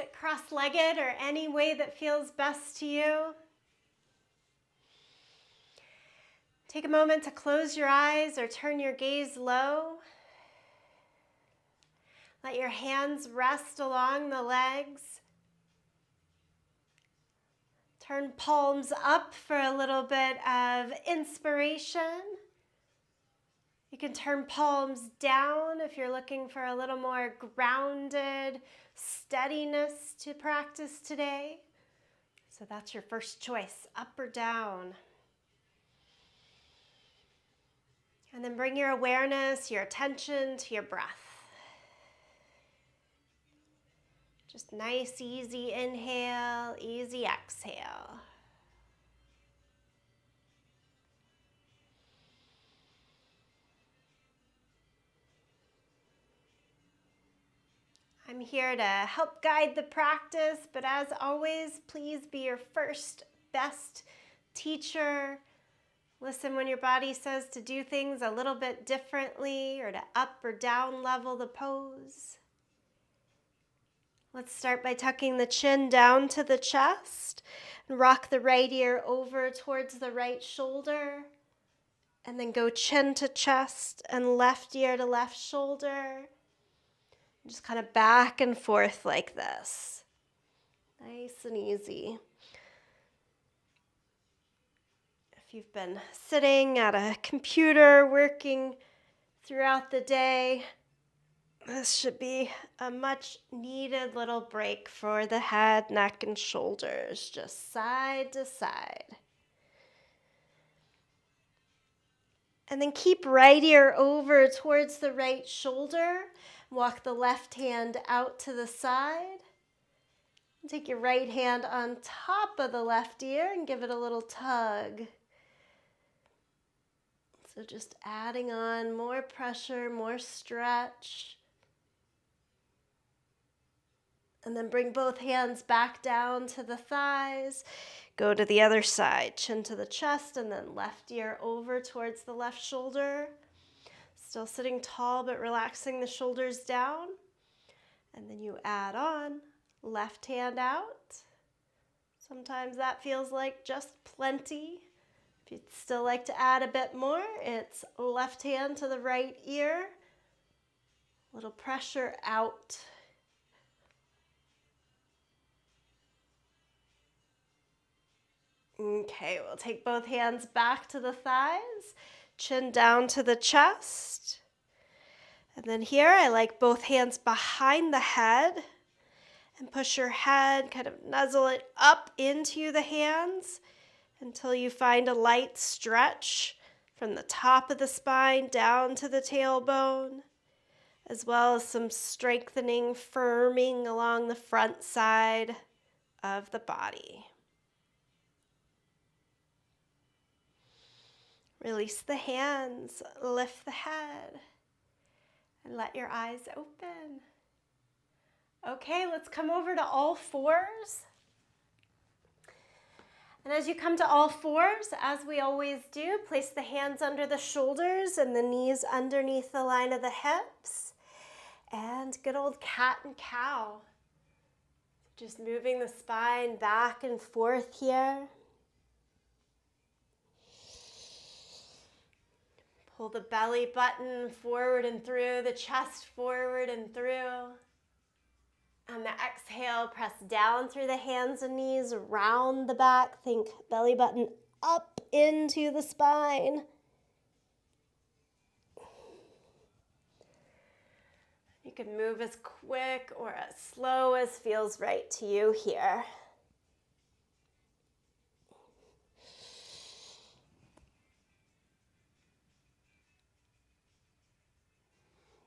Sit cross-legged or any way that feels best to you. Take a moment to close your eyes or turn your gaze low. Let your hands rest along the legs. Turn palms up for a little bit of inspiration. You can turn palms down if you're looking for a little more grounded steadiness to practice today. So that's your first choice, up or down. And then bring your awareness, your attention to your breath. Just nice, easy inhale, easy exhale. I'm here to help guide the practice, but as always, please be your first best teacher. Listen when your body says to do things a little bit differently or to up or down level the pose. Let's start by tucking the chin down to the chest and rock the right ear over towards the right shoulder. And then go chin to chest and left ear to left shoulder. Just kind of back and forth like this. Nice and easy. If you've been sitting at a computer working throughout the day, this should be a much needed little break for the head, neck, and shoulders, just side to side. And then keep right ear over towards the right shoulder. Walk the left hand out to the side. Take your right hand on top of the left ear and give it a little tug. So just adding on more pressure, more stretch. And then bring both hands back down to the thighs. Go to the other side, chin to the chest, and then left ear over towards the left shoulder. Still sitting tall, but relaxing the shoulders down. And then you add on, left hand out. Sometimes that feels like just plenty. If you'd still like to add a bit more, it's left hand to the right ear. A little pressure out. Okay, we'll take both hands back to the thighs, chin down to the chest. And then here, I like both hands behind the head and push your head, kind of nuzzle it up into the hands until you find a light stretch from the top of the spine down to the tailbone, as well as some strengthening, firming along the front side of the body. Release the hands, lift the head, and let your eyes open. Okay, let's come over to all fours. And as you come to all fours, as we always do, place the hands under the shoulders and the knees underneath the line of the hips. And good old cat and cow. Just moving the spine back and forth here. Pull the belly button forward and through, the chest forward and through. On the exhale, press down through the hands and knees, round the back. Think belly button up into the spine. You can move as quick or as slow as feels right to you here.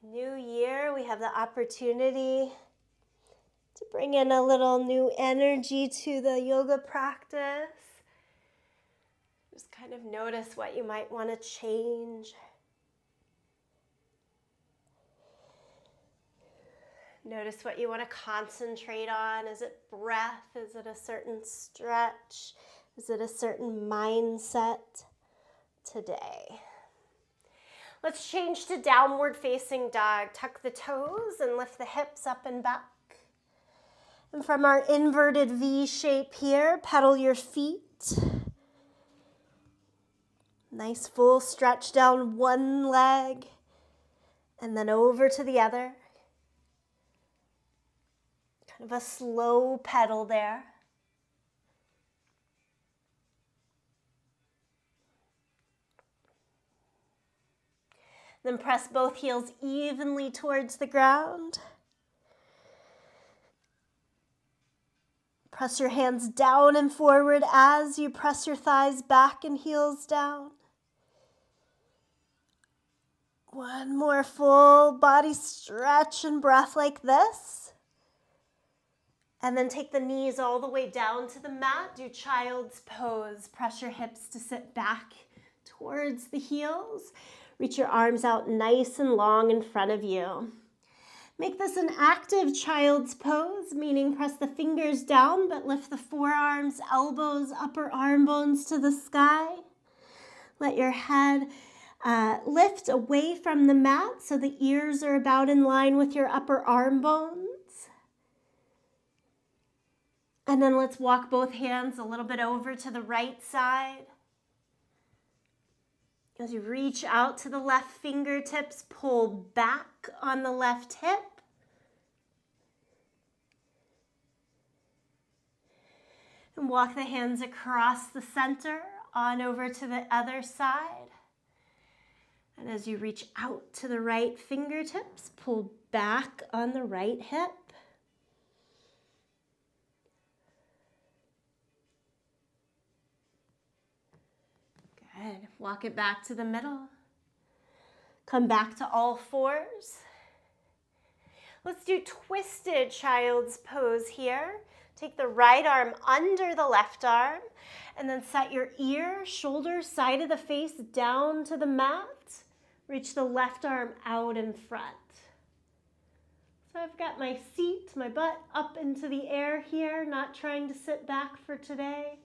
New year, we have the opportunity to bring in a little new energy to the yoga practice. Just kind of notice what you might want to change. Notice what you want to concentrate on. Is it breath? Is it a certain stretch? Is it a certain mindset today? Let's change to downward facing dog. Tuck the toes and lift the hips up and back. And from our inverted V shape here, pedal your feet. Nice full stretch down one leg and then over to the other. Kind of a slow pedal there. Then press both heels evenly towards the ground. Press your hands down and forward as you press your thighs back and heels down. One more full body stretch and breath like this. And then take the knees all the way down to the mat. Do child's pose. Press your hips to sit back towards the heels. Reach your arms out nice and long in front of you. Make this an active child's pose, meaning press the fingers down, but lift the forearms, elbows, upper arm bones to the sky. Let your head lift away from the mat so the ears are about in line with your upper arm bones. And then let's walk both hands a little bit over to the right side. As you reach out to the left fingertips, pull back on the left hip. And walk the hands across the center, on over to the other side. And as you reach out to the right fingertips, pull back on the right hip. Good. Walk it back to the middle. Come back to all fours. Let's do twisted child's pose here. Take the right arm under the left arm and then set your ear, shoulder, side of the face down to the mat. Reach the left arm out in front. So I've got my seat, my butt up into the air here, not trying to sit back for today.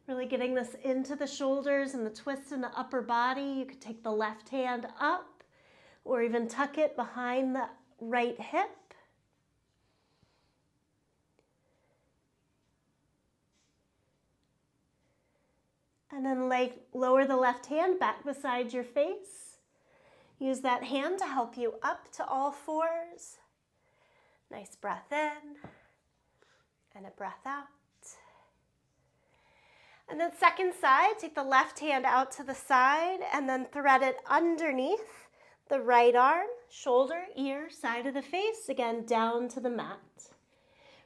Really getting this into the shoulders and the twist in the upper body. You could take the left hand up or even tuck it behind the right hip. And then lower the left hand back beside your face. Use that hand to help you up to all fours. Nice breath in and a breath out. And then second side, take the left hand out to the side and then thread it underneath the right arm, shoulder, ear, side of the face, again down to the mat.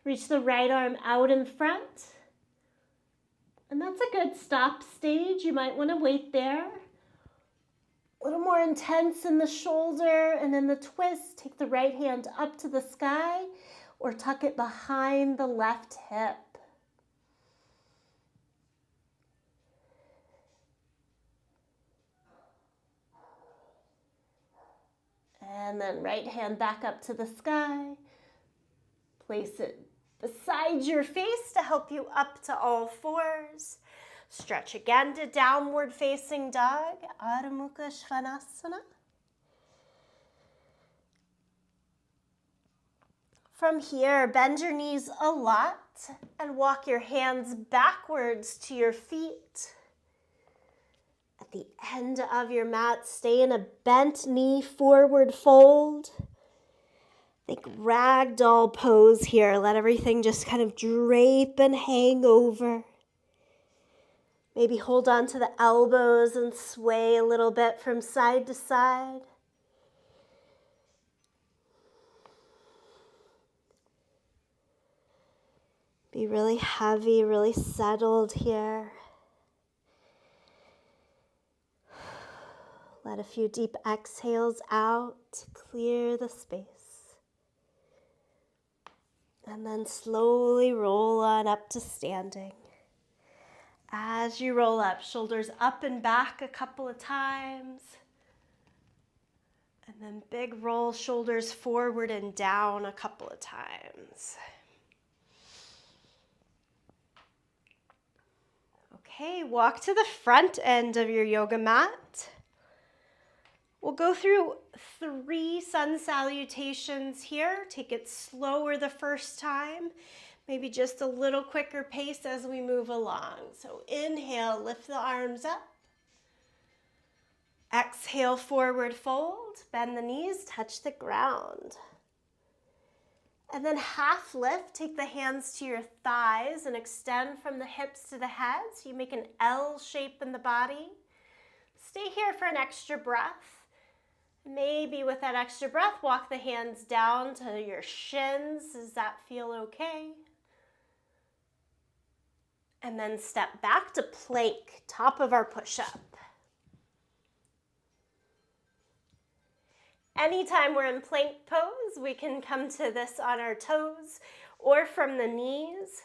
Reach the right arm out in front. And that's a good stop stage. You might want to wait there. A little more intense in the shoulder and in the twist. Take the right hand up to the sky or tuck it behind the left hip. And then right hand back up to the sky. Place it beside your face to help you up to all fours. Stretch again to downward facing dog, Ardha Mukha Svanasana. From here, bend your knees a lot and walk your hands backwards to your feet. At the end of your mat, stay in a bent knee forward fold. Think ragdoll pose here. Let everything just kind of drape and hang over. Maybe hold on to the elbows and sway a little bit from side to side. Be really heavy, really settled here. Let a few deep exhales out to clear the space. And then slowly roll on up to standing. As you roll up, shoulders up and back a couple of times. And then big roll, shoulders forward and down a couple of times. Okay, walk to the front end of your yoga mat. We'll go through 3 sun salutations here. Take it slower the first time, maybe just a little quicker pace as we move along. So inhale, lift the arms up. Exhale, forward fold, bend the knees, touch the ground. And then half lift, take the hands to your thighs and extend from the hips to the head. So you make an L shape in the body. Stay here for an extra breath. Maybe with that extra breath, walk the hands down to your shins. Does that feel okay? And then step back to plank, top of our push-up. Anytime we're in plank pose, we can come to this on our toes or from the knees.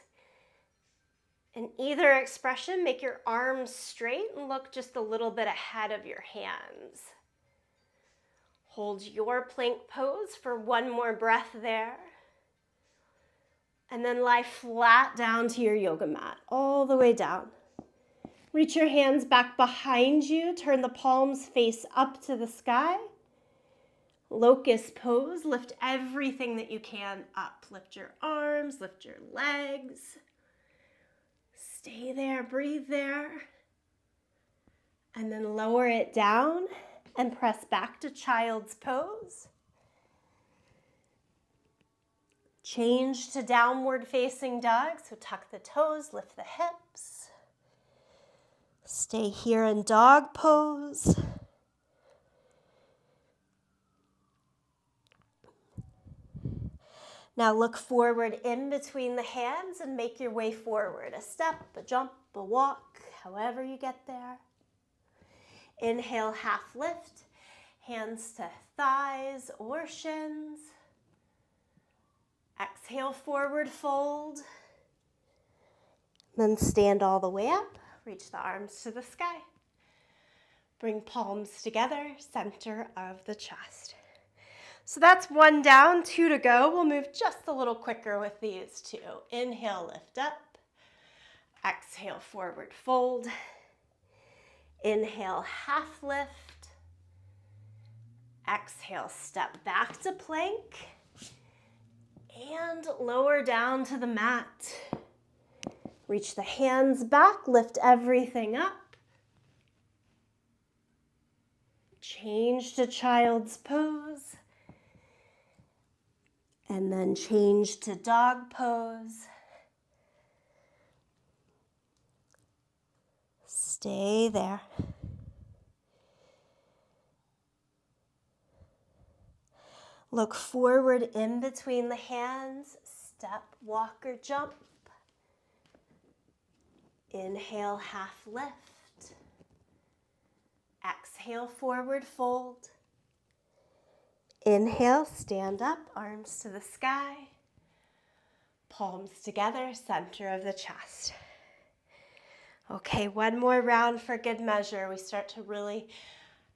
In either expression, make your arms straight and look just a little bit ahead of your hands. Hold your plank pose for one more breath there. And then lie flat down to your yoga mat, all the way down. Reach your hands back behind you. Turn the palms face up to the sky. Locust pose. Lift everything that you can up. Lift your arms, lift your legs. Stay there, breathe there. And then lower it down and press back to child's pose. Change to downward facing dog. So tuck the toes, lift the hips. Stay here in dog pose. Now look forward in between the hands and make your way forward. A step, a jump, a walk, however you get there. Inhale, half lift, hands to thighs or shins. Exhale, forward fold. Then stand all the way up, reach the arms to the sky. Bring palms together, center of the chest. So that's 1 down, 2 to go. We'll move just a little quicker with these 2. Inhale, lift up. Exhale, forward fold. Inhale, half lift. Exhale, step back to plank. And lower down to the mat. Reach the hands back, lift everything up. Change to child's pose. And then change to dog pose. Stay there. Look forward in between the hands. Step, walk, or jump. Inhale, half lift. Exhale, forward fold. Inhale, stand up, arms to the sky. Palms together, center of the chest. Okay, 1 more round for good measure. We start to really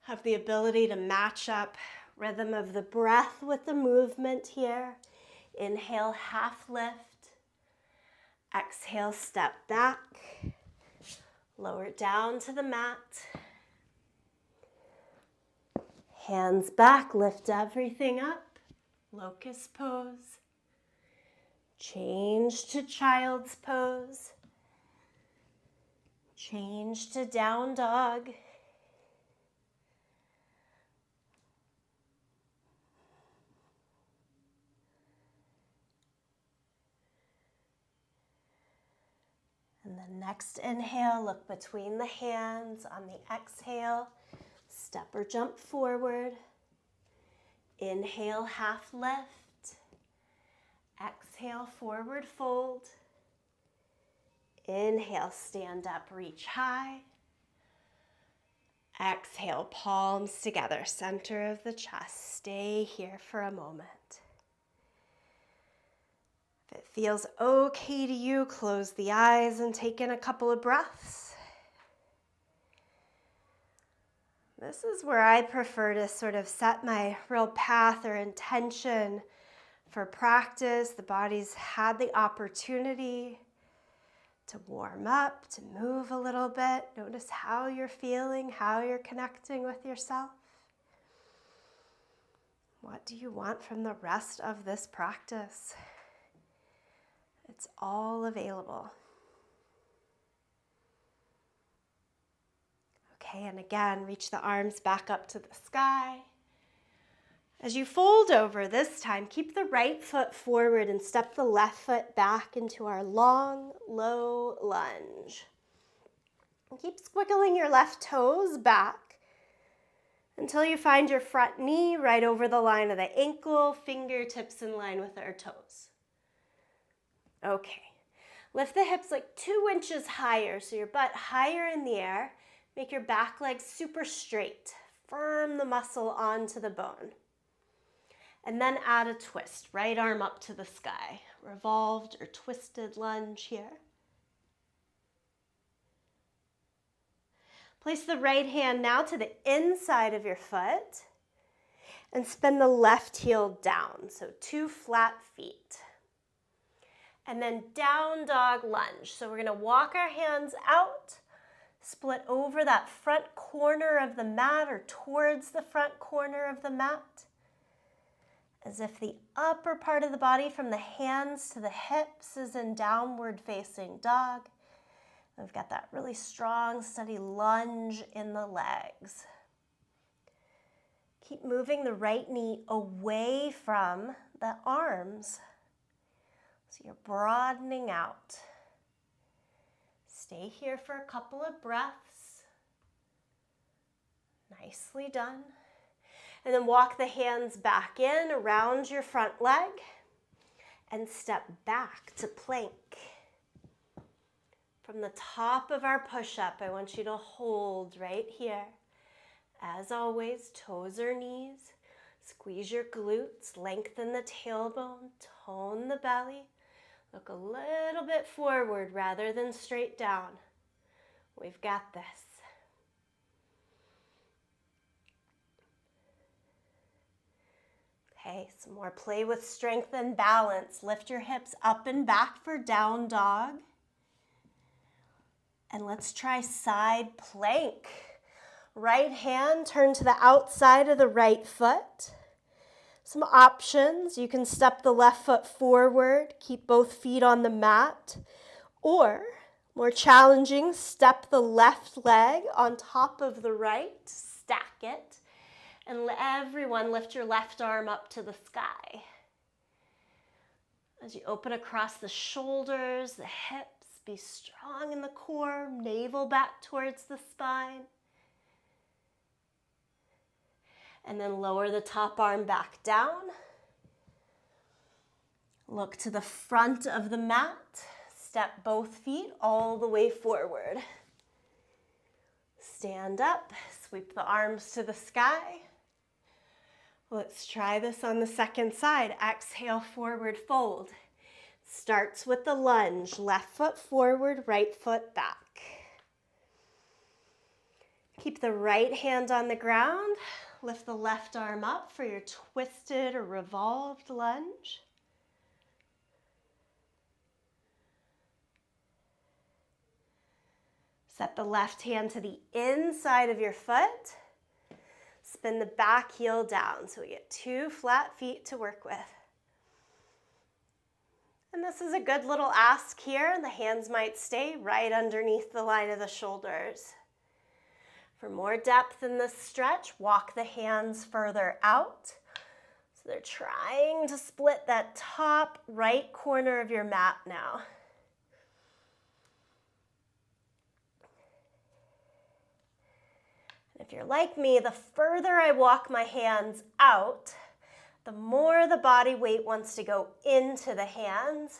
have the ability to match up rhythm of the breath with the movement here. Inhale, half lift. Exhale, step back. Lower down to the mat. Hands back, lift everything up. Locust pose. Change to child's pose. Change to down dog. And the next inhale, look between the hands. On the exhale, step or jump forward. Inhale, half lift. Exhale, forward fold. Inhale, stand up, reach high. Exhale, palms together, center of the chest. Stay here for a moment. If it feels okay to you, close the eyes and take in a couple of breaths. This is where I prefer to sort of set my real path or intention for practice. The body's had the opportunity to warm up, to move a little bit. Notice how you're feeling, how you're connecting with yourself. What do you want from the rest of this practice? It's all available. Okay, and again, reach the arms back up to the sky. As you fold over this time, keep the right foot forward and step the left foot back into our long, low lunge. And keep squiggling your left toes back until you find your front knee right over the line of the ankle, fingertips in line with our toes. Okay, lift the hips like 2 inches higher, so your butt higher in the air. Make your back leg super straight. Firm the muscle onto the bone. And then add a twist, right arm up to the sky. Revolved or twisted lunge here. Place the right hand now to the inside of your foot and spin the left heel down, so 2 flat feet. And then down dog lunge. So we're gonna walk our hands out, split over that front corner of the mat or towards the front corner of the mat, as if the upper part of the body from the hands to the hips is in downward facing dog. We've got that really strong, steady lunge in the legs. Keep moving the right knee away from the arms. So you're broadening out. Stay here for a couple of breaths. Nicely done. And then walk the hands back in around your front leg and step back to plank. From the top of our push-up, I want you to hold right here. As always, toes or knees. Squeeze your glutes, lengthen the tailbone, tone the belly. Look a little bit forward rather than straight down. We've got this. Okay, some more play with strength and balance. Lift your hips up and back for down dog. And let's try side plank. Right hand, turn to the outside of the right foot. Some options, you can step the left foot forward, keep both feet on the mat, or more challenging, step the left leg on top of the right, stack it, and everyone lift your left arm up to the sky. As you open across the shoulders, the hips, be strong in the core, navel back towards the spine. And then lower the top arm back down. Look to the front of the mat. Step both feet all the way forward. Stand up, sweep the arms to the sky. Let's try this on the second side. Exhale, forward fold. Starts with the lunge, left foot forward, right foot back. Keep the right hand on the ground. Lift the left arm up for your twisted or revolved lunge. Set the left hand to the inside of your foot. Spin the back heel down so we get 2 flat feet to work with. And this is a good little ask here. The hands might stay right underneath the line of the shoulders. For more depth in this stretch, walk the hands further out. So they're trying to split that top right corner of your mat now. And if you're like me, the further I walk my hands out, the more the body weight wants to go into the hands.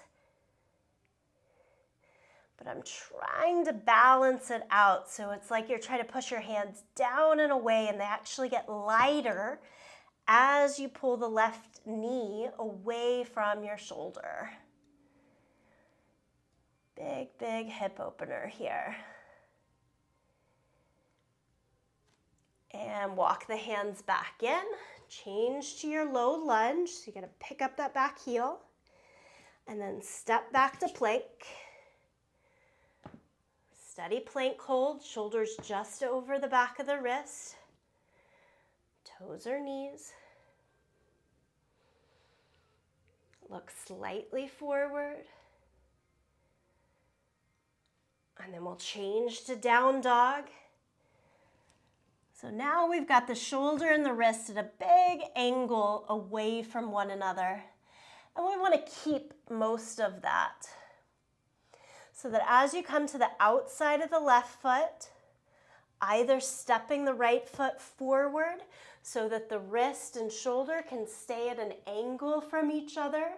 But I'm trying to balance it out. So it's like you're trying to push your hands down and away, and they actually get lighter as you pull the left knee away from your shoulder. Big, big hip opener here. And walk the hands back in. Change to your low lunge. So you gotta pick up that back heel. And then step back to plank. Steady plank hold, shoulders just over the back of the wrist. Toes or knees. Look slightly forward. And then we'll change to down dog. So now we've got the shoulder and the wrist at a big angle away from one another. And we want to keep most of that. So that as you come to the outside of the left foot, either stepping the right foot forward so that the wrist and shoulder can stay at an angle from each other,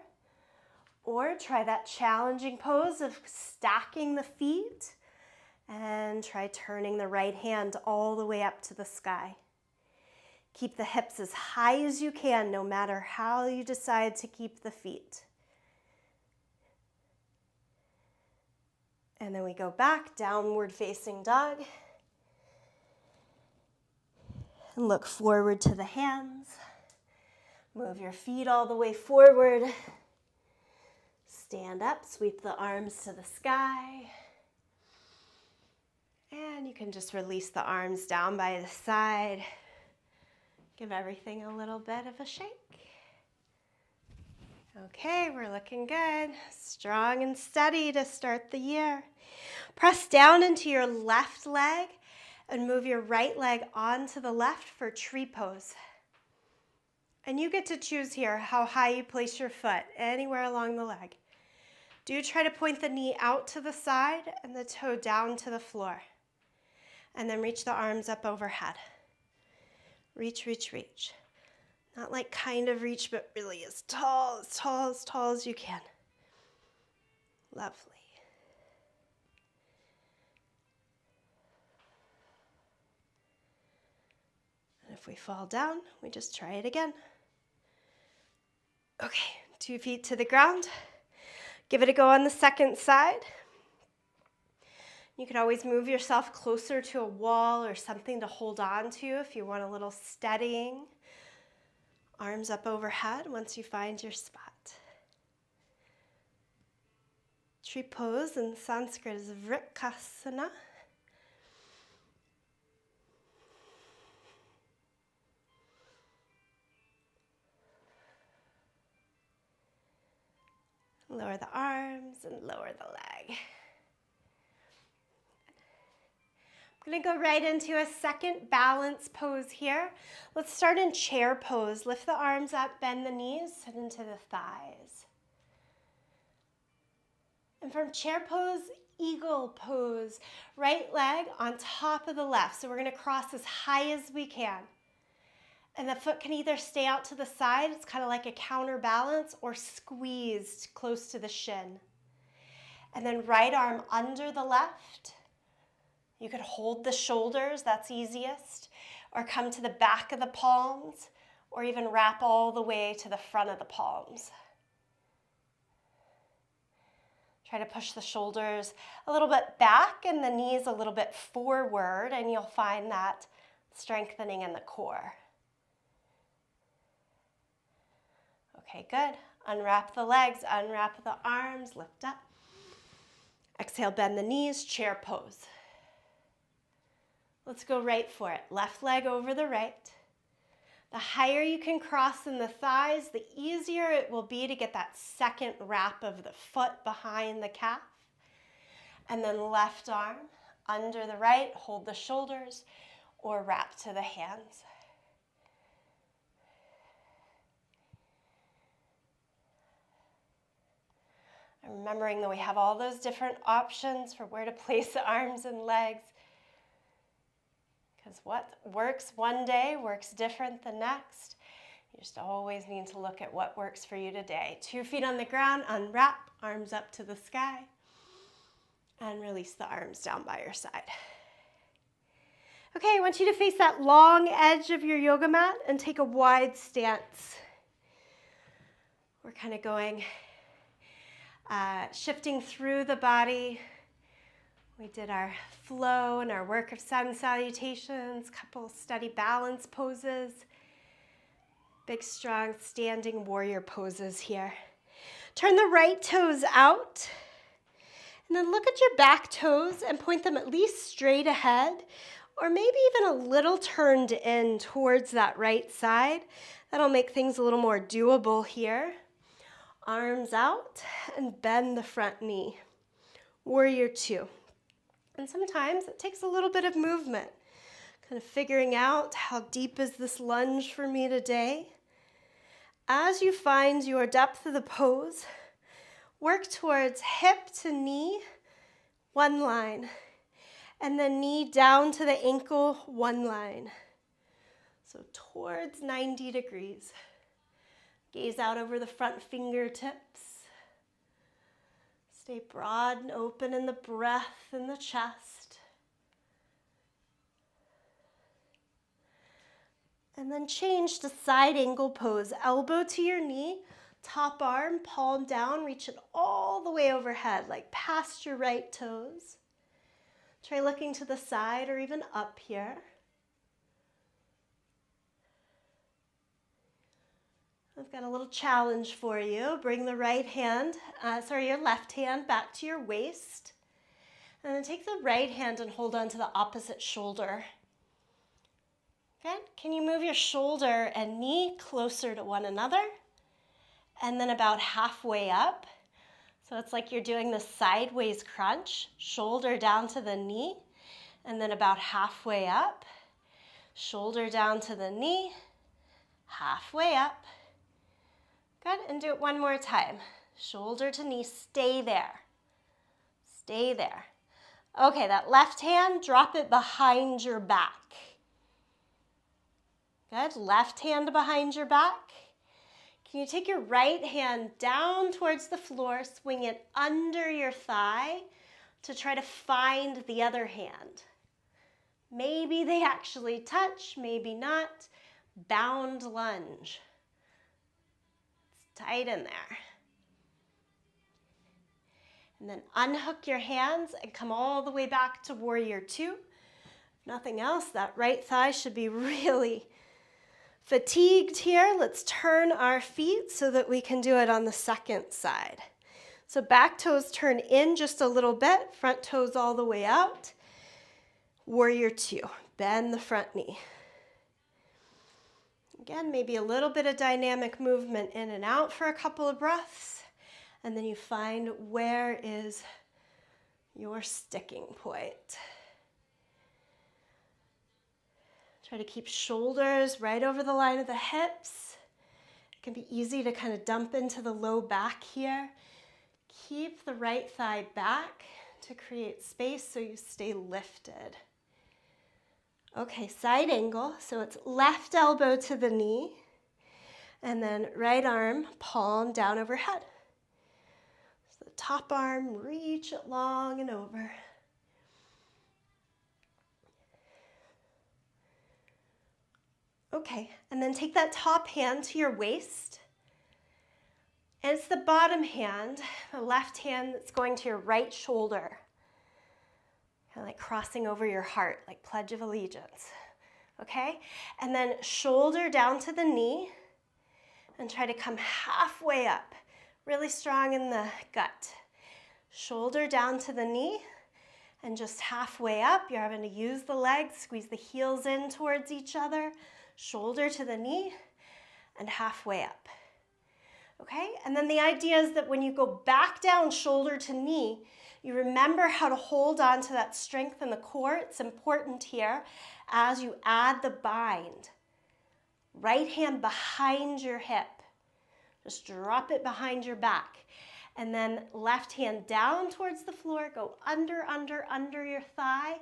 or try that challenging pose of stacking the feet and try turning the right hand all the way up to the sky. Keep the hips as high as you can, no matter how you decide to keep the feet. And then we go back, downward facing dog. And look forward to the hands. Move your feet all the way forward. Stand up, sweep the arms to the sky. And you can just release the arms down by the side. Give everything a little bit of a shake. Okay, we're looking good. Strong and steady to start the year. Press down into your left leg and move your right leg onto the left for tree pose. And you get to choose here how high you place your foot, anywhere along the leg. Do try to point the knee out to the side and the toe down to the floor. And then reach the arms up overhead. Reach, reach, reach. Not like kind of reach, but really as tall as you can. Lovely. And if we fall down, we just try it again. Okay, 2 feet to the ground. Give it a go on the second side. You could always move yourself closer to a wall or something to hold on to if you want a little steadying. Arms up overhead once you find your spot. Tree pose in Sanskrit is Vriksasana. Lower the arms and lower the leg. I'm going to go right into a second balance pose here. Let's start in chair pose. Lift the arms up, bend the knees, sit into the thighs. And from chair pose, eagle pose. Right leg on top of the left. So we're going to cross as high as we can. And the foot can either stay out to the side, it's kind of like a counterbalance, or squeezed close to the shin. And then right arm under the left. You could hold the shoulders, that's easiest, or come to the back of the palms, or even wrap all the way to the front of the palms. Try to push the shoulders a little bit back and the knees a little bit forward, and you'll find that strengthening in the core. Okay, good. Unwrap the legs, unwrap the arms, lift up. Exhale, bend the knees, chair pose. Let's go right for it. Left leg over the right. The higher you can cross in the thighs, the easier it will be to get that second wrap of the foot behind the calf. And then left arm under the right, hold the shoulders, or wrap to the hands. And remembering that we have all those different options for where to place the arms and legs. Because what works one day works different the next. You just always need to look at what works for you today. 2 feet on the ground, unwrap, arms up to the sky, and release the arms down by your side. Okay, I want you to face that long edge of your yoga mat and take a wide stance. We're kind of going, shifting through the body. We did our flow and our work of sun salutations, couple steady balance poses, big strong standing warrior poses here. Turn the right toes out, and then look at your back toes and point them at least straight ahead, or maybe even a little turned in towards that right side. That'll make things a little more doable here. arms out and bend the front knee. Warrior two. And sometimes it takes a little bit of movement, kind of figuring out how deep is this lunge for me today. As you find your depth of the pose, work towards hip to knee, one line, and then knee down to the ankle, one line. So towards 90 degrees. Gaze out over the front fingertips. Stay broad and open in the breath and the chest. And then change to side angle pose. Elbow to your knee, top arm, palm down, reach it all the way overhead, like past your right toes. Try looking to the side or even up here. I've got a little challenge for you. Bring the your left hand back to your waist. And then take the right hand and hold on to the opposite shoulder. Good. Can you move your shoulder and knee closer to one another? And then about halfway up. So it's like you're doing the sideways crunch, shoulder down to the knee, and then about halfway up. Shoulder down to the knee, halfway up. Good, and do it one more time. Shoulder to knee, stay there. Stay there. Okay, that left hand, drop it behind your back. Good, left hand behind your back. Can you take your right hand down towards the floor, swing it under your thigh to try to find the other hand? Maybe they actually touch, maybe not. Bound lunge. Tight in there. And then unhook your hands and come all the way back to warrior two. If nothing else, that right thigh should be really fatigued here. Let's turn our feet so that we can do it on the second side. So back toes turn in just a little bit, front toes all the way out. Warrior two, bend the front knee. Again, maybe a little bit of dynamic movement in and out for a couple of breaths, and then you find where is your sticking point. Try to keep shoulders right over the line of the hips. It can be easy to kind of dump into the low back here. Keep the right thigh back to create space so you stay lifted. Okay, side angle, so it's left elbow to the knee, and then right arm, palm down overhead. So the top arm, reach it long and over. Okay, and then take that top hand to your waist, and it's the bottom hand, the left hand that's going to your right shoulder. Kind of like crossing over your heart, like Pledge of Allegiance, okay? And then shoulder down to the knee and try to come halfway up, really strong in the gut. Shoulder down to the knee and just halfway up. You're having to use the legs, squeeze the heels in towards each other, shoulder to the knee and halfway up, okay? And then the idea is that when you go back down shoulder to knee, you remember how to hold on to that strength in the core. It's important here as you add the bind. Right hand behind your hip. Just drop it behind your back. And then left hand down towards the floor. Go under your thigh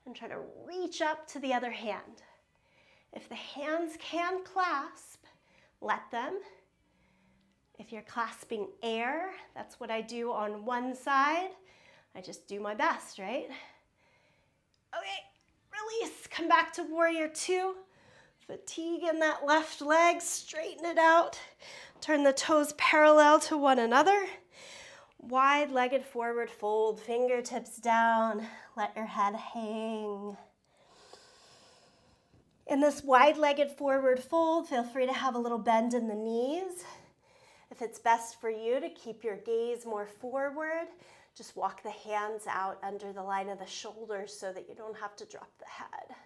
and try to reach up to the other hand. If the hands can clasp, let them. If you're clasping air, that's what I do on one side. I just do my best, right? Okay, release, come back to warrior two. Fatigue in that left leg, straighten it out. Turn the toes parallel to one another. Wide-legged forward fold, fingertips down, let your head hang. In this wide-legged forward fold, feel free to have a little bend in the knees. If it's best for you to keep your gaze more forward, just walk the hands out under the line of the shoulders so that you don't have to drop the head.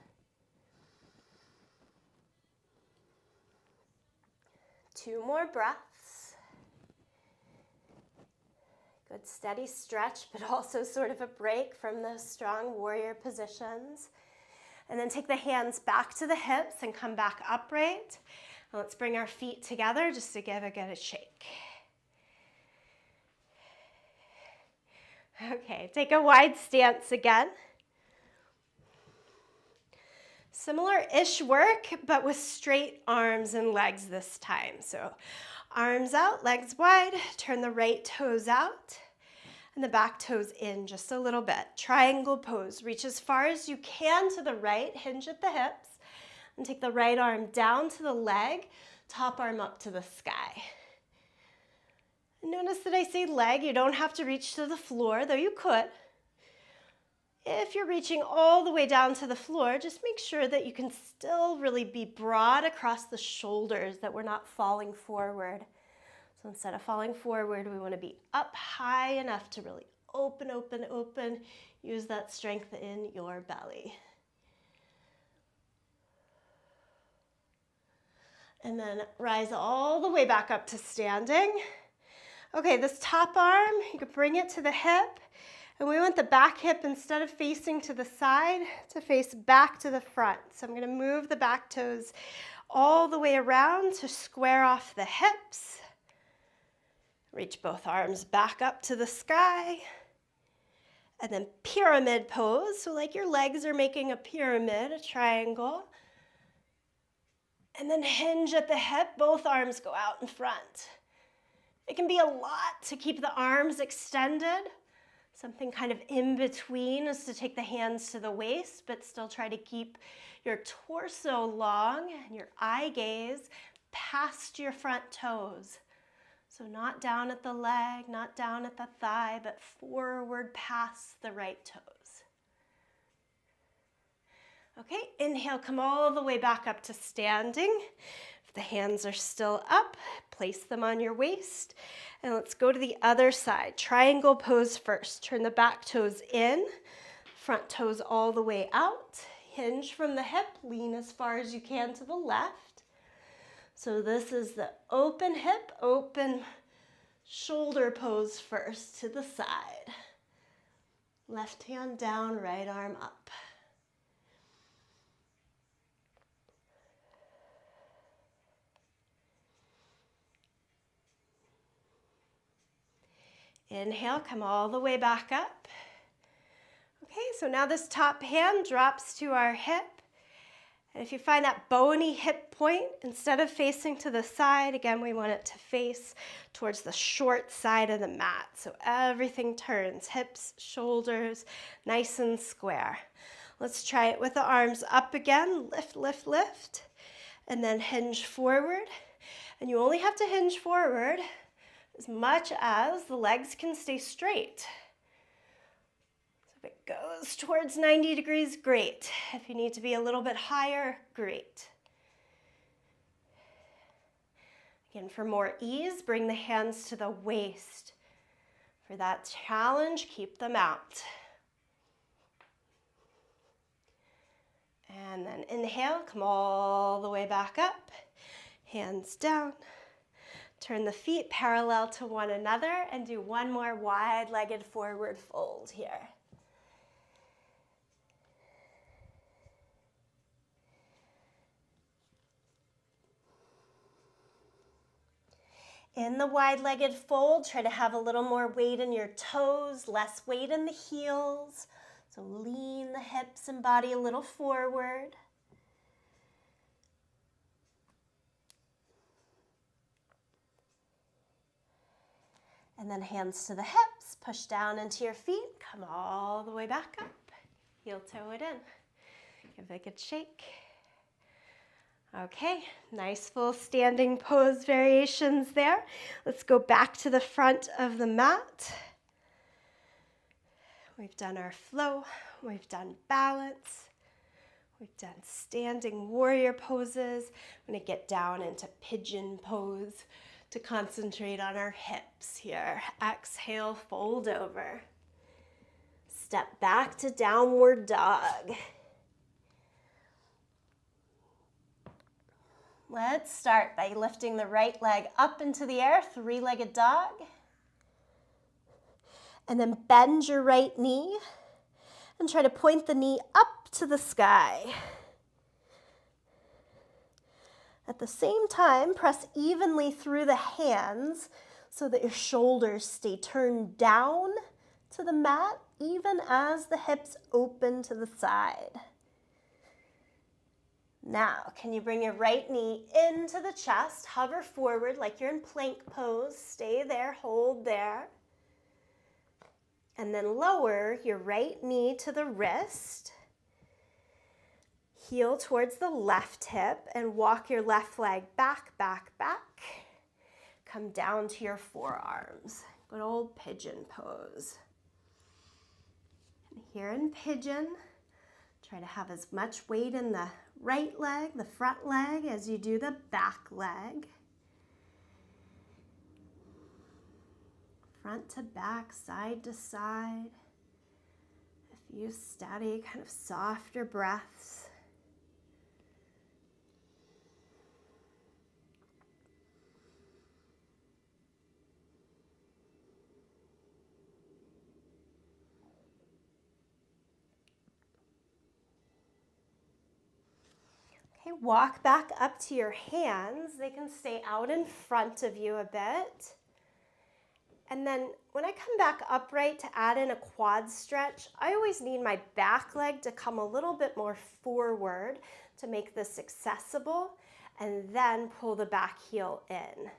Two more breaths. Good steady stretch, but also sort of a break from those strong warrior positions. And then take the hands back to the hips and come back upright. And let's bring our feet together just to give a good shake. Okay, take a wide stance again. Similar-ish work, but with straight arms and legs this time. So arms out, legs wide, turn the right toes out, and the back toes in just a little bit. Triangle pose, reach as far as you can to the right, hinge at the hips, and take the right arm down to the leg, top arm up to the sky. Notice that I say leg, you don't have to reach to the floor, though you could. If you're reaching all the way down to the floor, just make sure that you can still really be broad across the shoulders, that we're not falling forward. So instead of falling forward, we want to be up high enough to really open, open, open. Use that strength in your belly. And then rise all the way back up to standing. Okay, this top arm, you can bring it to the hip, and we want the back hip, instead of facing to the side, to face back to the front. So I'm going to move the back toes all the way around to square off the hips. Reach both arms back up to the sky. And then pyramid pose, so like your legs are making a pyramid, a triangle. And then hinge at the hip, both arms go out in front. It can be a lot to keep the arms extended. Something kind of in between is to take the hands to the waist, but still try to keep your torso long and your eye gaze past your front toes. So not down at the leg, not down at the thigh, but forward past the right toes. Okay, inhale, come all the way back up to standing. If the hands are still up, place them on your waist. And let's go to the other side. Triangle pose first. Turn the back toes in, front toes all the way out. Hinge from the hip, lean as far as you can to the left. So this is the open hip, open shoulder pose first to the side. Left hand down, right arm up. Inhale, come all the way back up. Okay, so now this top hand drops to our hip. And if you find that bony hip point, instead of facing to the side, again, we want it to face towards the short side of the mat. So everything turns, hips, shoulders, nice and square. Let's try it with the arms up again. Lift, lift, lift. And then hinge forward. And you only have to hinge forward as much as the legs can stay straight. So if it goes towards 90 degrees, great. If you need to be a little bit higher, great. Again, for more ease, bring the hands to the waist. For that challenge, keep them out. And then inhale, come all the way back up. Hands down. Turn the feet parallel to one another and do one more wide-legged forward fold here. In the wide-legged fold, try to have a little more weight in your toes, less weight in the heels. So lean the hips and body a little forward. And then hands to the hips, push down into your feet, come all the way back up, heel toe it in. Give it a good shake. Okay, nice full standing pose variations there. Let's go back to the front of the mat. We've done our flow, we've done balance, we've done standing warrior poses. I'm gonna get down into pigeon pose to concentrate on our hips here. Exhale, fold over. Step back to downward dog. Let's start by lifting the right leg up into the air, three-legged dog. And then bend your right knee and try to point the knee up to the sky. At the same time, press evenly through the hands so that your shoulders stay turned down to the mat, even as the hips open to the side. Now, can you bring your right knee into the chest, hover forward like you're in plank pose, stay there, hold there. And then lower your right knee to the wrist, heel towards the left hip, and walk your left leg back, back, back. Come down to your forearms. Good old pigeon pose. And here in pigeon, try to have as much weight in the right leg, the front leg, as you do the back leg. Front to back, side to side. A few steady, kind of softer breaths. Okay, walk back up to your hands. They can stay out in front of you a bit. And then when I come back upright to add in a quad stretch, I always need my back leg to come a little bit more forward to make this accessible, and then pull the back heel in.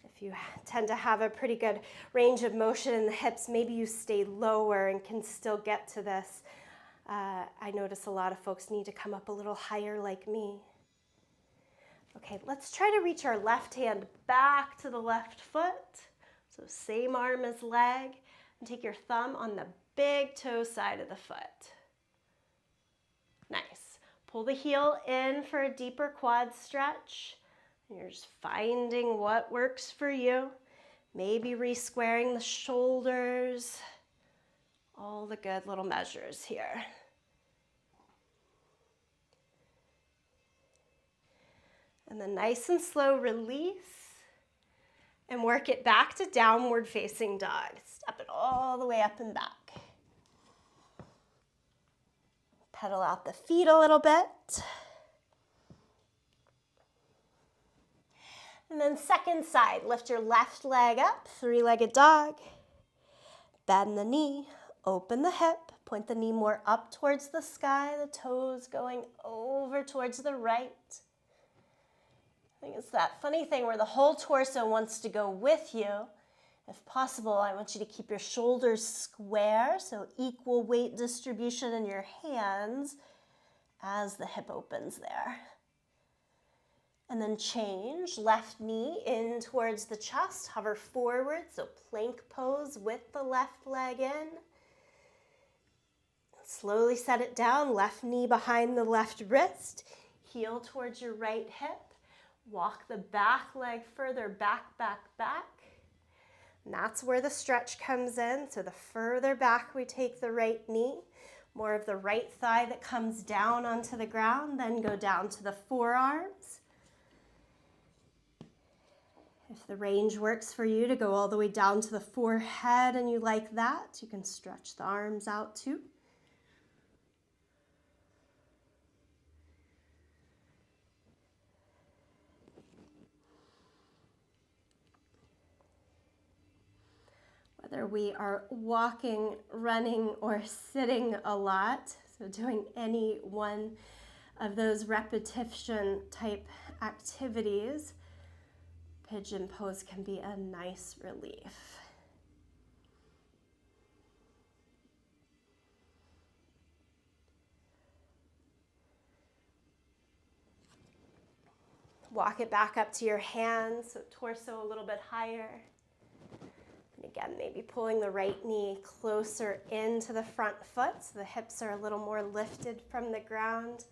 If you tend to have a pretty good range of motion in the hips, maybe you stay lower and can still get to this. I notice a lot of folks need to come up a little higher like me. Okay, let's try to reach our left hand back to the left foot. So same arm as leg, and take your thumb on the big toe side of the foot. Nice. Pull the heel in for a deeper quad stretch. And you're just finding what works for you. Maybe re-squaring the shoulders. All the good little measures here. And then nice and slow release and work it back to downward facing dog. Step it all the way up and back. Pedal out the feet a little bit. And then second side, lift your left leg up, three-legged dog. Bend the knee, open the hip, point the knee more up towards the sky, the toes going over towards the right. I think it's that funny thing where the whole torso wants to go with you. If possible, I want you to keep your shoulders square, so equal weight distribution in your hands as the hip opens there. And then change, left knee in towards the chest, hover forward, so plank pose with the left leg in. Slowly set it down, left knee behind the left wrist, heel towards your right hip. Walk the back leg further back, back, back. And that's where the stretch comes in. So the further back we take the right knee, more of the right thigh that comes down onto the ground, then go down to the forearms. If the range works for you to go all the way down to the forehead and you like that, you can stretch the arms out too. Whether we are walking, running, or sitting a lot, so doing any one of those repetition type activities, pigeon pose can be a nice relief. Walk it back up to your hands, so torso a little bit higher. And again, maybe pulling the right knee closer into the front foot so the hips are a little more lifted from the ground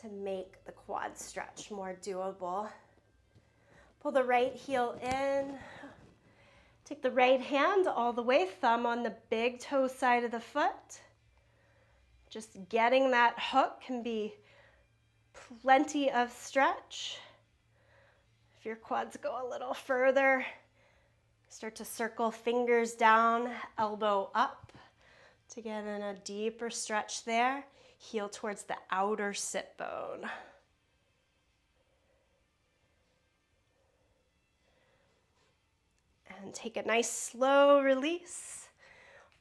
to make the quad stretch more doable. Pull the right heel in. Take the right hand all the way, thumb on the big toe side of the foot. Just getting that hook can be plenty of stretch. If your quads go a little further, Start to circle fingers down, elbow up to get in a deeper stretch there. Heel towards the outer sit bone. And take a nice slow release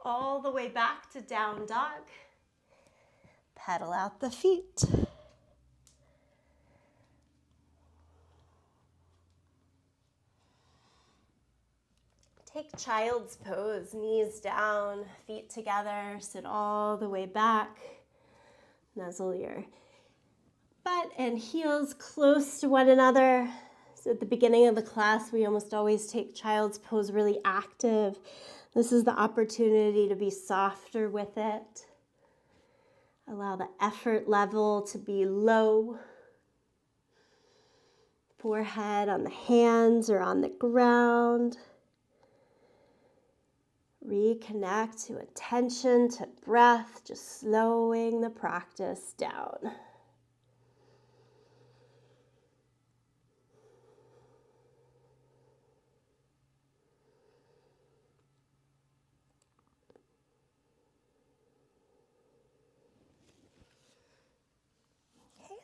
all the way back to down dog. Pedal out the feet. Take child's pose, knees down, feet together, sit all the way back. Nuzzle your butt and heels close to one another. So at the beginning of the class, we almost always take child's pose really active. This is the opportunity to be softer with it. Allow the effort level to be low. Forehead on the hands or on the ground. Reconnect to attention, to breath, just slowing the practice down.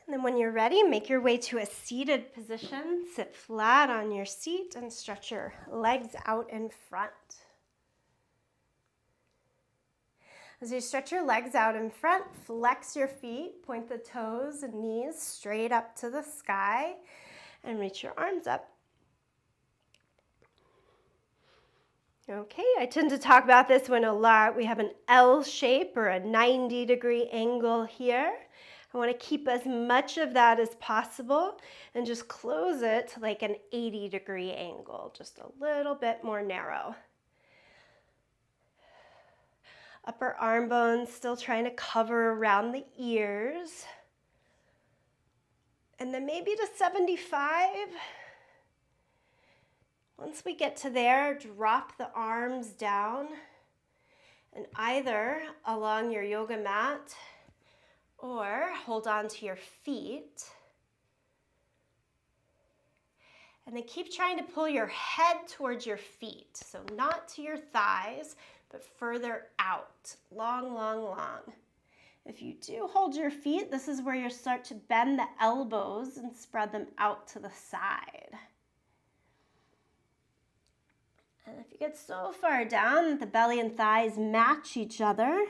And then when you're ready, make your way to a seated position. Sit flat on your seat and stretch your legs out in front. As you stretch your legs out in front, flex your feet, point the toes and knees straight up to the sky, and reach your arms up. Okay, I tend to talk about this one a lot. We have an L shape or a 90-degree angle here. I want to keep as much of that as possible and just close it to like an 80-degree angle, just a little bit more narrow. Upper arm bones still trying to cover around the ears. And then maybe to 75. Once we get to there, drop the arms down and either along your yoga mat or hold on to your feet. And then keep trying to pull your head towards your feet. So not to your thighs, but further out. Long, long, long. If you do hold your feet, this is where you'll start to bend the elbows and spread them out to the side. And if you get so far down that the belly and thighs match each other,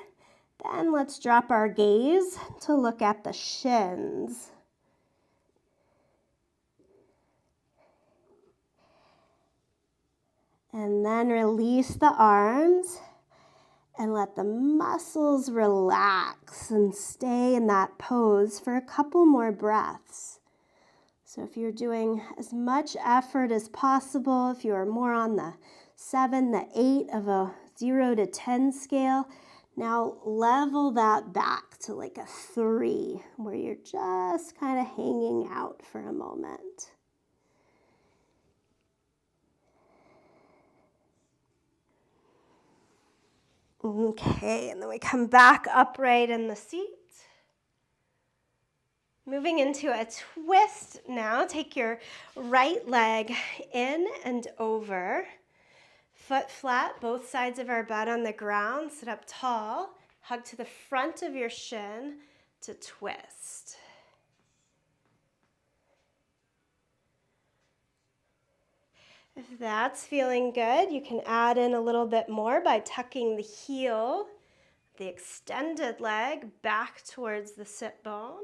then let's drop our gaze to look at the shins. And then release the arms and let the muscles relax and stay in that pose for a couple more breaths. So if you're doing as much effort as possible, if you are more on the 7, the 8 of a 0 to 10 scale, now level that back to like a 3, where you're just kind of hanging out for a moment. Okay, and then we come back upright in the seat. Moving into a twist now. Take your right leg in and over. Foot flat, both sides of our butt on the ground. Sit up tall. Hug to the front of your shin to twist. If that's feeling good, you can add in a little bit more by tucking the heel, the extended leg back towards the sit bone.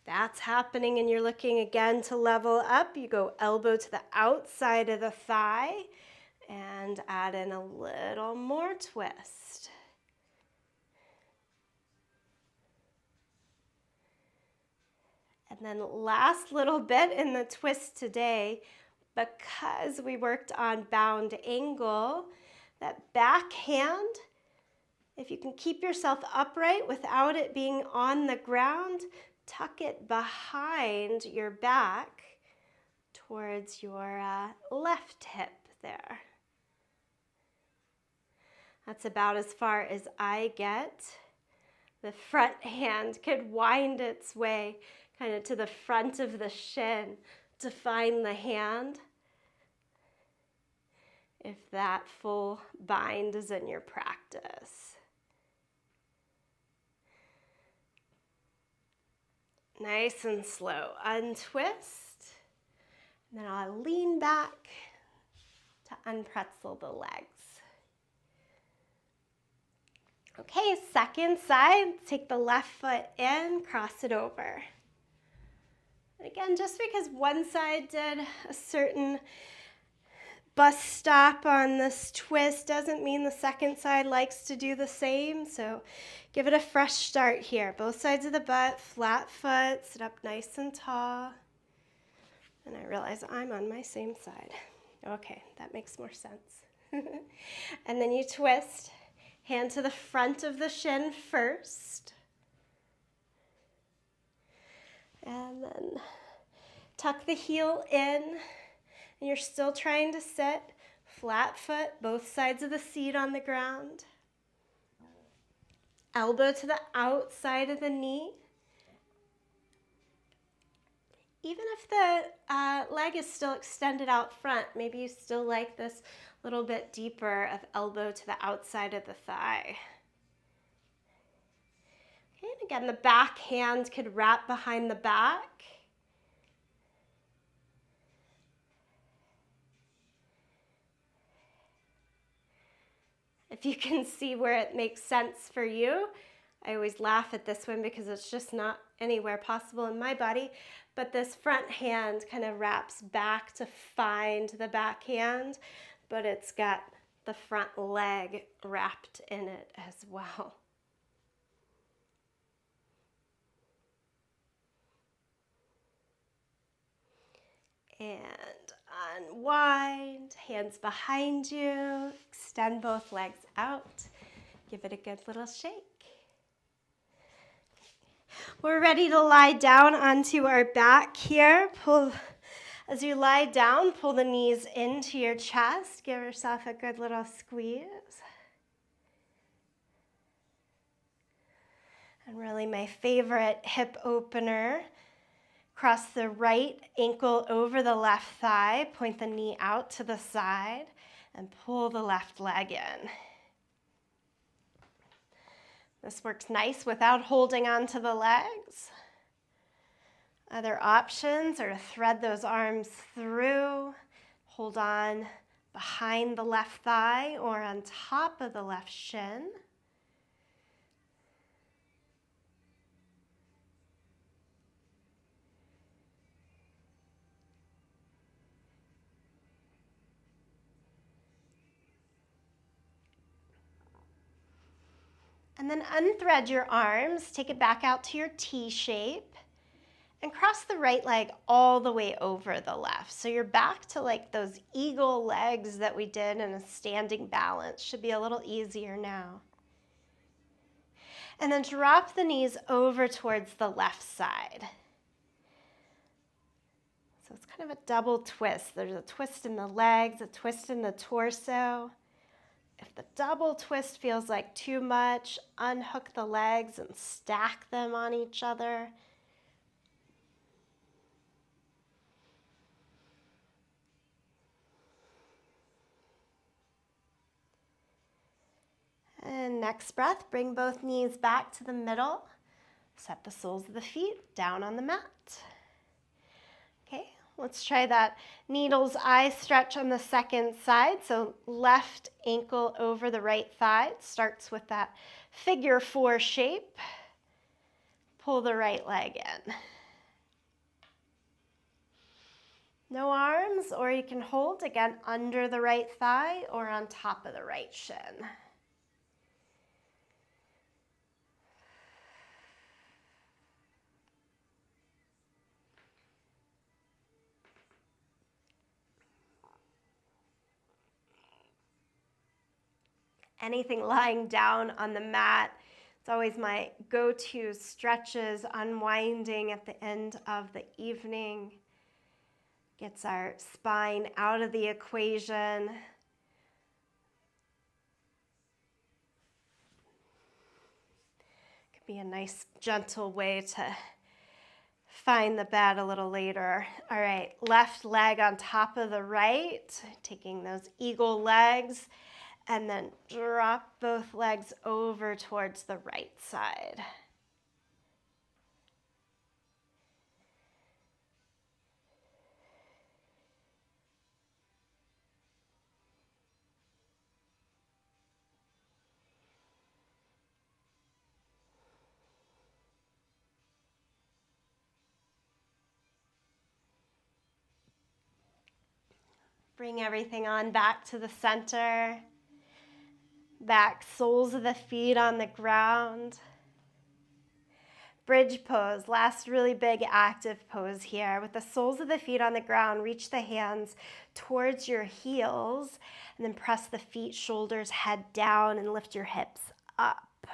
That's happening and you're looking again to level up. You go elbow to the outside of the thigh and add in a little more twist. And then last little bit in the twist today, because we worked on bound angle, that back hand, if you can keep yourself upright without it being on the ground, tuck it behind your back towards your left hip there. That's about as far as I get. The front hand could wind its way kind of to the front of the shin, define the hand if that full bind is in your practice. Nice and slow. Untwist. And then I'll lean back to unpretzel the legs. Okay, second side. Take the left foot in, cross it over. And again, just because one side did a certain bus stop on this twist doesn't mean the second side likes to do the same. So give it a fresh start here. Both sides of the butt, flat foot, sit up nice and tall. And I realize I'm on my same side. Okay, that makes more sense. And then you twist, hand to the front of the shin first. And then tuck the heel in. And you're still trying to sit flat foot, both sides of the seat on the ground. Elbow to the outside of the knee. Even if the leg is still extended out front, maybe you still like this little bit deeper of elbow to the outside of the thigh. Okay, and again, the back hand could wrap behind the back. If you can see where it makes sense for you. I always laugh at this one because it's just not anywhere possible in my body, but this front hand kind of wraps back to find the back hand, but it's got the front leg wrapped in it as well. And unwind, hands behind you, extend both legs out, give it a good little shake. We're ready to lie down onto our back here. As you lie down, pull the knees into your chest, give yourself a good little squeeze. And really my favorite hip opener. Cross the right ankle over the left thigh, point the knee out to the side, and pull the left leg in. This works nice without holding onto the legs. Other options are to thread those arms through, hold on behind the left thigh or on top of the left shin. And then unthread your arms, take it back out to your T shape, and cross the right leg all the way over the left. So you're back to like those eagle legs that we did in a standing balance. Should be a little easier now. And then drop the knees over towards the left side. So it's kind of a double twist. There's a twist in the legs, a twist in the torso. If the double twist feels like too much, unhook the legs and stack them on each other. And next breath, bring both knees back to the middle. Set the soles of the feet down on the mat. Okay, let's try that needle's eye stretch on the second side. So left ankle over the right thigh. It starts with that figure 4 shape. Pull the right leg in. No arms, or you can hold again under the right thigh or on top of the right shin. Anything lying down on the mat. It's always my go-to stretches, unwinding at the end of the evening. Gets our spine out of the equation. Could be a nice, gentle way to find the bed a little later. All right, left leg on top of the right, taking those eagle legs, and then drop both legs over towards the right side. Bring everything on back to the center. Back, soles of the feet on the ground. Bridge pose, last really big active pose here. With the soles of the feet on the ground, reach the hands towards your heels and then press the feet, shoulders, head down and lift your hips up.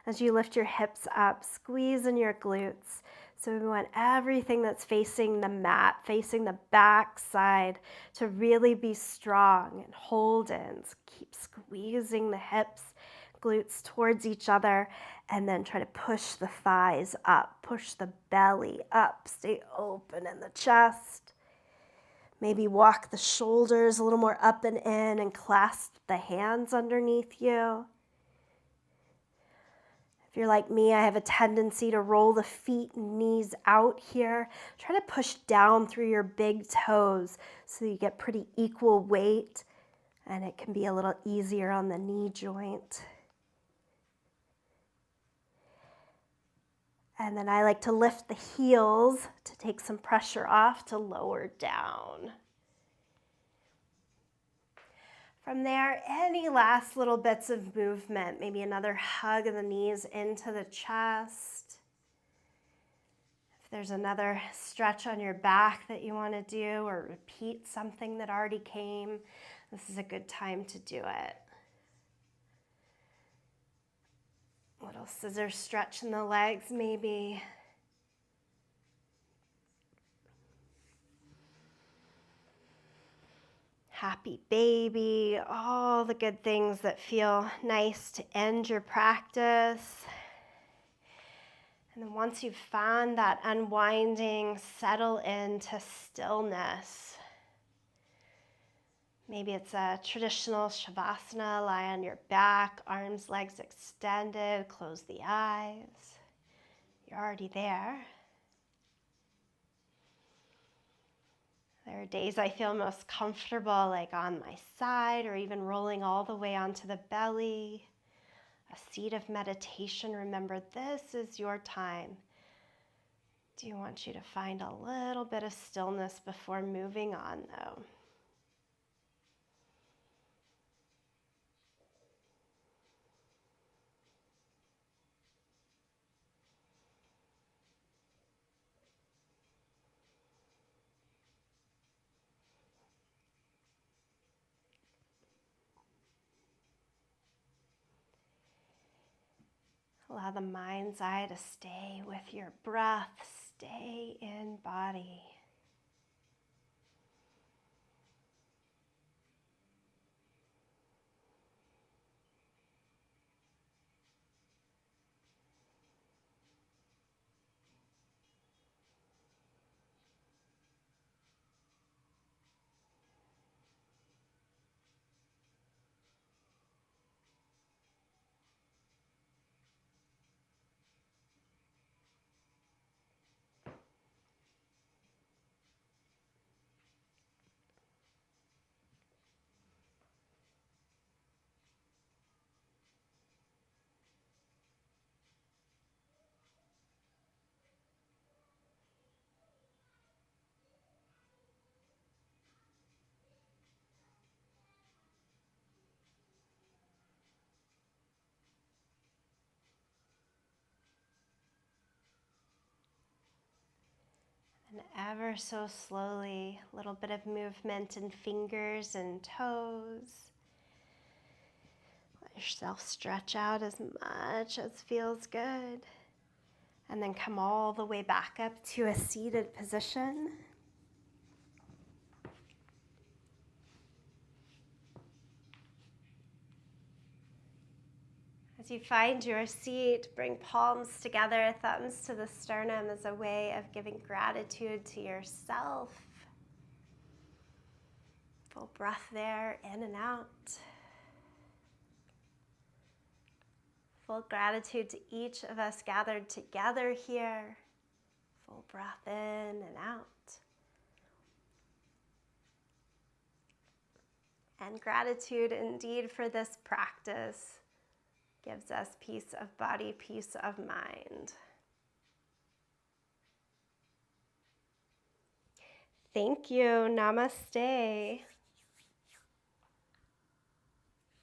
As you lift your hips up, squeeze in your glutes. So we want everything that's facing the mat, facing the back side to really be strong and hold in. So keep squeezing the hips, glutes towards each other, and then try to push the thighs up, push the belly up, stay open in the chest. Maybe walk the shoulders a little more up and in and clasp the hands underneath you. If you're like me, I have a tendency to roll the feet and knees out here. Try to push down through your big toes so you get pretty equal weight, and it can be a little easier on the knee joint. And then I like to lift the heels to take some pressure off to lower down. From there, any last little bits of movement, maybe another hug of the knees into the chest. If there's another stretch on your back that you want to do or repeat something that already came, this is a good time to do it. Little scissor stretch in the legs maybe. Happy baby, all the good things that feel nice to end your practice. And then once you've found that unwinding, settle into stillness. Maybe it's a traditional Shavasana, lie on your back, arms, legs extended, close the eyes. You're already there. There are days I feel most comfortable, like on my side or even rolling all the way onto the belly. A seat of meditation. Remember, this is your time. I do want you to find a little bit of stillness before moving on, though. Allow the mind's eye to stay with your breath, stay in body. And ever so slowly, a little bit of movement in fingers and toes. Let yourself stretch out as much as feels good. And then come all the way back up to a seated position. As you find your seat, bring palms together, thumbs to the sternum as a way of giving gratitude to yourself. Full breath there, in and out. Full gratitude to each of us gathered together here. Full breath in and out. And gratitude indeed for this practice gives us peace of body, peace of mind. Thank you. Namaste.